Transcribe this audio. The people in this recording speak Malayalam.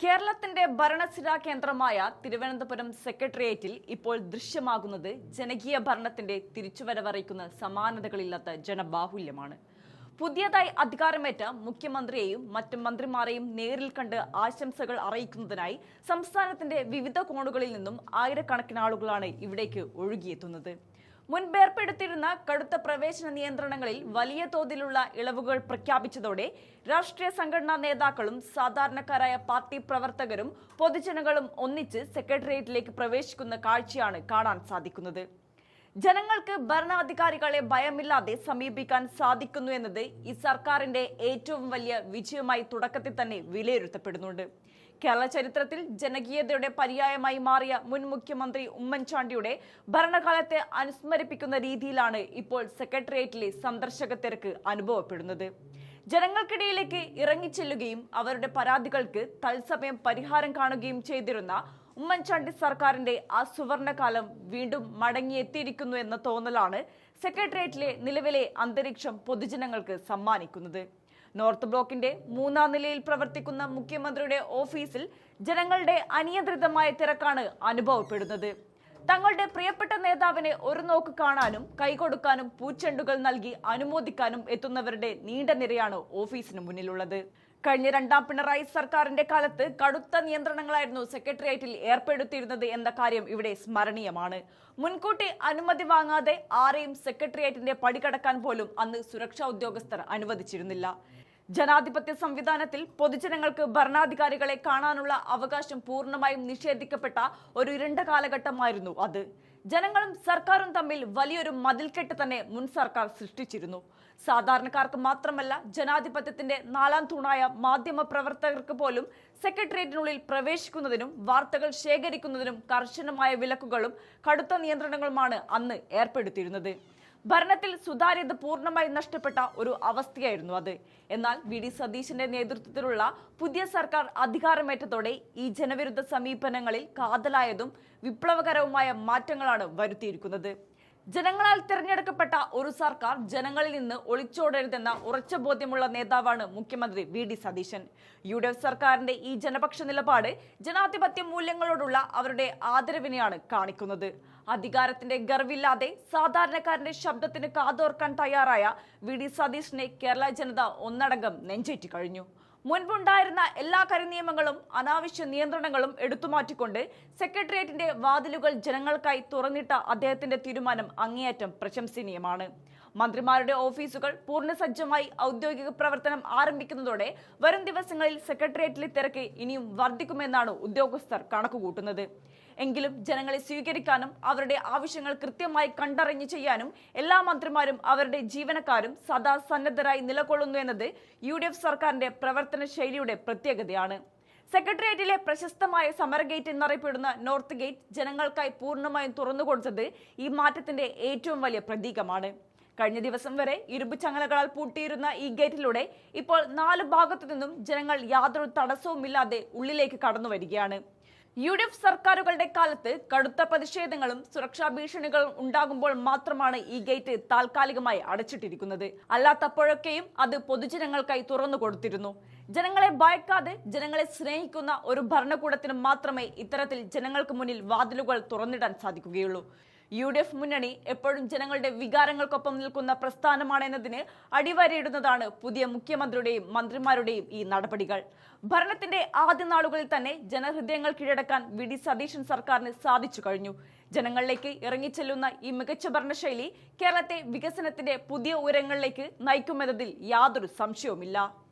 കേരളത്തിന്റെ ഭരണസിരാ കേന്ദ്രമായ തിരുവനന്തപുരം സെക്രട്ടേറിയറ്റിൽ ഇപ്പോൾ ദൃശ്യമാകുന്നത് ജനകീയ ഭരണത്തിന്റെ തിരിച്ചുവരവറിയിക്കുന്ന സമാനതകളില്ലാത്ത ജനബാഹുല്യമാണ്. പുതിയതായി അധികാരമേറ്റ മുഖ്യമന്ത്രിയെയും മറ്റ് മന്ത്രിമാരെയും നേരിൽ കണ്ട് ആശംസകൾ അറിയിക്കുന്നതിനായി സംസ്ഥാനത്തിന്റെ വിവിധ കോണുകളിൽ നിന്നും ആയിരക്കണക്കിന് ആളുകളാണ് ഇവിടേക്ക് ഒഴുകിയെത്തുന്നത്. മുൻപേർപ്പെടുത്തിയിരുന്ന കടുത്ത പ്രവേശന നിയന്ത്രണങ്ങളിൽ വലിയ തോതിലുള്ള ഇളവുകൾ പ്രഖ്യാപിച്ചതോടെ രാഷ്ട്രീയ സംഘടനാ നേതാക്കളും സാധാരണക്കാരായ പാർട്ടി പ്രവർത്തകരും പൊതുജനങ്ങളും ഒന്നിച്ച് സെക്രട്ടേറിയറ്റിലേക്ക് പ്രവേശിക്കുന്ന കാഴ്ചയാണ് കാണാൻ സാധിക്കുന്നത്. ജനങ്ങൾക്ക് ഭരണാധികാരികളെ ഭയമില്ലാതെ സമീപിക്കാൻ സാധിക്കുന്നു എന്നത് ഈ സർക്കാരിന്റെ ഏറ്റവും വലിയ വിജയമായി തുടക്കത്തിൽ തന്നെ വിലയിരുത്തപ്പെടുന്നുണ്ട്. കേരള ചരിത്രത്തിൽ ജനകീയതയുടെ പര്യായമായി മാറിയ മുൻ മുഖ്യമന്ത്രി ഉമ്മൻചാണ്ടിയുടെ ഭരണകാലത്തെ അനുസ്മരിപ്പിക്കുന്ന രീതിയിലാണ് ഇപ്പോൾ സെക്രട്ടേറിയറ്റിലെ സന്ദർശക തിരക്ക് അനുഭവപ്പെടുന്നത്. ജനങ്ങൾക്കിടയിലേക്ക് ഇറങ്ങിച്ചെല്ലുകയും അവരുടെ പരാതികൾക്ക് തത്സമയം പരിഹാരം കാണുകയും ചെയ്തിരുന്ന ഉമ്മൻചാണ്ടി സർക്കാരിന്റെ ആ സുവർണകാലം വീണ്ടും മടങ്ങിയെത്തിയിരിക്കുന്നു എന്ന തോന്നലാണ് സെക്രട്ടേറിയറ്റിലെ നിലവിലെ അന്തരീക്ഷം പൊതുജനങ്ങൾക്ക് സമ്മാനിക്കുന്നത്. നോർത്ത് ബ്ലോക്കിന്റെ 3ാം നിലയിൽ പ്രവർത്തിക്കുന്ന മുഖ്യമന്ത്രിയുടെ ഓഫീസിൽ ജനങ്ങളുടെ അനിയന്ത്രിതമായ തിരക്കാണ് അനുഭവപ്പെടുന്നത്. തങ്ങളുടെ പ്രിയപ്പെട്ട നേതാവിനെ ഒരു നോക്ക് കാണാനും കൈകൊടുക്കാനും പൂച്ചെണ്ടുകൾ നൽകി അനുമോദിക്കാനും എത്തുന്നവരുടെ നീണ്ട നിരയാണ് ഓഫീസിന് മുന്നിലുള്ളത്. കഴിഞ്ഞ 2ാം പിണറായി സർക്കാരിന്റെ കാലത്ത് കടുത്ത നിയന്ത്രണങ്ങളായിരുന്നു സെക്രട്ടേറിയറ്റിൽ ഏർപ്പെടുത്തിയിരുന്നത് എന്ന കാര്യം ഇവിടെ സ്മരണീയമാണ്. മുൻകൂട്ടി അനുമതി വാങ്ങാതെ ആരെയും സെക്രട്ടേറിയറ്റിന്റെ പടികടക്കാൻ പോലും അന്ന് സുരക്ഷാ ഉദ്യോഗസ്ഥർ അനുവദിച്ചിരുന്നില്ല. ജനാധിപത്യ സംവിധാനത്തിൽ പൊതുജനങ്ങൾക്ക് ഭരണാധികാരികളെ കാണാനുള്ള അവകാശം പൂർണ്ണമായും നിഷേധിക്കപ്പെട്ട ഒരു ഇരുണ്ട കാലഘട്ടമായിരുന്നു അത്. ജനങ്ങളും സർക്കാരും തമ്മിൽ വലിയൊരു മതിൽക്കെട്ട് തന്നെ മുൻ സർക്കാർ സൃഷ്ടിച്ചിരുന്നു. സാധാരണക്കാർക്ക് മാത്രമല്ല, ജനാധിപത്യത്തിന്റെ 4ാം തൂണായ മാധ്യമ പ്രവർത്തകർക്ക് പോലും സെക്രട്ടേറിയറ്റിനുള്ളിൽ പ്രവേശിക്കുന്നതിനും വാർത്തകൾ ശേഖരിക്കുന്നതിനും കർശനമായ വിലക്കുകളും കടുത്ത നിയന്ത്രണങ്ങളുമാണ് അന്ന് ഏർപ്പെടുത്തിയിരുന്നത്. ഭരണത്തിൽ സുതാര്യത പൂർണ്ണമായി നഷ്ടപ്പെട്ട ഒരു അവസ്ഥയായിരുന്നു അത്. എന്നാൽ വി.ഡി. സതീശന്റെ നേതൃത്വത്തിലുള്ള പുതിയ സർക്കാർ അധികാരമേറ്റതോടെ ഈ ജനവിരുദ്ധ സമീപനങ്ങളിൽ കാതലായതും വിപ്ലവകരവുമായ മാറ്റങ്ങളാണ് വരുത്തിയിരിക്കുന്നത്. ജനങ്ങളാൽ തിരഞ്ഞെടുക്കപ്പെട്ട ഒരു സർക്കാർ ജനങ്ങളിൽ നിന്ന് ഒളിച്ചോടരുതെന്ന ഉറച്ച ബോധ്യമുള്ള നേതാവാണ് മുഖ്യമന്ത്രി വി.ഡി. സതീശൻ. യു.ഡി.എഫ് സർക്കാരിന്റെ ഈ ജനപക്ഷ നിലപാട് ജനാധിപത്യ മൂല്യങ്ങളോടുള്ള അവരുടെ ആദരവിനെയാണ് കാണിക്കുന്നത്. അധികാരത്തിന്റെ ഗർവില്ലാതെ സാധാരണക്കാരന്റെ ശബ്ദത്തിന് കാതോർക്കാൻ തയ്യാറായ വി.ഡി. സതീശനെ കേരള ജനത ഒന്നടങ്കം നെഞ്ചേറ്റി കഴിഞ്ഞു. മുൻപുണ്ടായിരുന്ന എല്ലാ കരിനിയമങ്ങളും അനാവശ്യ നിയന്ത്രണങ്ങളും എടുത്തുമാറ്റിക്കൊണ്ട് സെക്രട്ടേറിയറ്റിന്റെ വാതിലുകൾ ജനങ്ങൾക്കായി തുറന്നിട്ട അദ്ദേഹത്തിന്റെ തീരുമാനം അങ്ങേയറ്റം പ്രശംസനീയമാണ്. മന്ത്രിമാരുടെ ഓഫീസുകൾ പൂർണ്ണസജ്ജമായി ഔദ്യോഗിക പ്രവർത്തനം ആരംഭിക്കുന്നതോടെ വരും ദിവസങ്ങളിൽ സെക്രട്ടേറിയറ്റിലെ തിരക്ക് ഇനിയും വർദ്ധിക്കുമെന്നാണ് ഉദ്യോഗസ്ഥർ കണക്കുകൂട്ടുന്നത്. എങ്കിലും ജനങ്ങളെ സ്വീകരിക്കാനും അവരുടെ ആവശ്യങ്ങൾ കൃത്യമായി കണ്ടറിഞ്ഞ് ചെയ്യാനും എല്ലാ മന്ത്രിമാരും അവരുടെ ജീവനക്കാരും സദാ സന്നദ്ധരായി നിലകൊള്ളുന്നു എന്നത് യു.ഡി.എഫ് സർക്കാരിന്റെ പ്രവർത്തന ശൈലിയുടെ പ്രത്യേകതയാണ്. സെക്രട്ടേറിയറ്റിലെ പ്രശസ്തമായ സമര ഗേറ്റ് എന്നറിയപ്പെടുന്ന നോർത്ത് ഗേറ്റ് ജനങ്ങൾക്കായി പൂർണ്ണമായും തുറന്നുകൊടുത്തത് ഈ മാറ്റത്തിന്റെ ഏറ്റവും വലിയ പ്രതീകമാണ്. കഴിഞ്ഞ ദിവസം വരെ ഇരുമ്പ് ചങ്ങലകളാൽ പൂട്ടിയിരുന്ന ഈ ഗേറ്റിലൂടെ ഇപ്പോൾ 4 ഭാഗത്തു നിന്നും ജനങ്ങൾ യാതൊരു തടസ്സവുമില്ലാതെ ഉള്ളിലേക്ക് കടന്നു വരികയാണ്. യു.ഡി.എഫ് സർക്കാരുകളുടെ കാലത്ത് കടുത്ത പ്രതിഷേധങ്ങളും സുരക്ഷാ ഭീഷണികളും ഉണ്ടാകുമ്പോൾ മാത്രമാണ് ഈ ഗേറ്റ് താൽക്കാലികമായി അടച്ചിട്ടിരിക്കുന്നത്. അല്ലാത്തപ്പോഴൊക്കെയും അത് പൊതുജനങ്ങൾക്കായി തുറന്നു കൊടുത്തിരുന്നു. ജനങ്ങളെ ഭയക്കാതെ ജനങ്ങളെ സ്നേഹിക്കുന്ന ഒരു ഭരണകൂടത്തിന് മാത്രമേ ഇത്തരത്തിൽ ജനങ്ങൾക്ക് മുന്നിൽ വാതിലുകൾ തുറന്നിടാൻ സാധിക്കുകയുള്ളൂ. യു.ഡി.എഫ് മുന്നണി എപ്പോഴും ജനങ്ങളുടെ വികാരങ്ങൾക്കൊപ്പം നിൽക്കുന്ന പ്രസ്ഥാനമാണെന്നതിന് അടിവരയിടുന്നതാണ് പുതിയ മുഖ്യമന്ത്രിയുടെയും മന്ത്രിമാരുടെയും ഈ നടപടികൾ. ഭരണത്തിന്റെ ആദ്യ നാളുകളിൽ തന്നെ ജനഹൃദയങ്ങൾ കീഴടക്കാൻ വി.ഡി. സതീശൻ സർക്കാരിന് സാധിച്ചു കഴിഞ്ഞു. ജനങ്ങളിലേക്ക് ഇറങ്ങിച്ചെല്ലുന്ന ഈ മികച്ച ഭരണശൈലി കേരളത്തെ വികസനത്തിന്റെ പുതിയ ഉയരങ്ങളിലേക്ക് നയിക്കുമെന്നതിൽ യാതൊരു സംശയവുമില്ല.